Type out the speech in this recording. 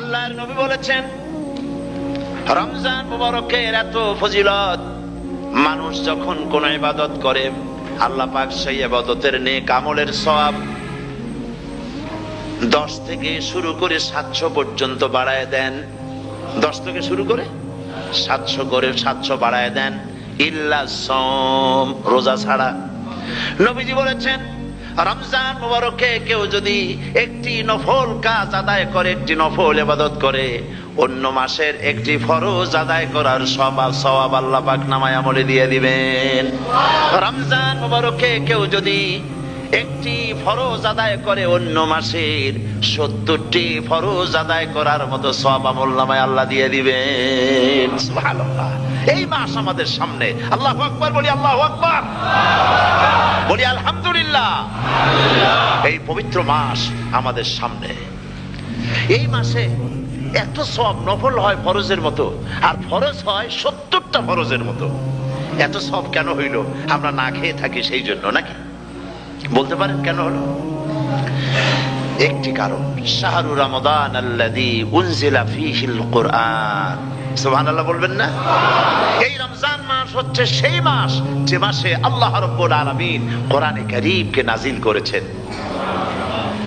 আল্লাহর নবী বলেছেন রমজান মুবারকের এত ফজিলত, মানুষ যখন কোন ইবাদত করে আল্লাহ পাক সেই ইবাদতের নেক আমলের সওয়াব 10 থেকে শুরু করে 700 পর্যন্ত বাড়ায় দেন। 10 থেকে শুরু করে 700 বাড়ায় দেন, ইল্লা সাওম, রোজা ছাড়া। নবীজি বলেছেন রমজান মুবারকে কেউ যদি একটি নফল কাজ আদায় করে, একটি নফল ইবাদত করে, অন্য মাসের একটি ফরজ আদায় করার সওয়াব আল্লাহ পাক নামায় আমলে দিয়ে দিবেন। রমজান মুবারকে কেউ যদি একটি ফরজ আদায় করে, অন্য মাসের 70টি ফরজ আদায় করার মতো সওয়াব আমল নামায় আল্লাহ দিয়ে দিবেন। সুবহানাল্লাহ। এই মাস আমাদের সামনে, আল্লাহু আকবার বলি, আল্লাহু আকবার বলি, আলহামদুলিল্লাহ। এই পবিত্র মাস আমাদের সামনে, এই মাসে এত সওয়াব, নফল হয় ফরজের মতো আর ফরজ হয় 70টা ফরজের মতো। এত সওয়াব কেন হইল? আমরা না খেয়ে থাকি সেই জন্য নাকি? বলতে পারেন কেন হলো? একটি কারণ, শাহরু রমাদান আল্লাযী উনজিলা ফীহিল কুরআন। সুবহানাল্লাহ বলবেন না? এই রমজান মাস হচ্ছে সেই মাস যে মাসে আল্লাহ রাব্বুল আলামিন কোরআনে কারীমকে নাজিল করেছেন।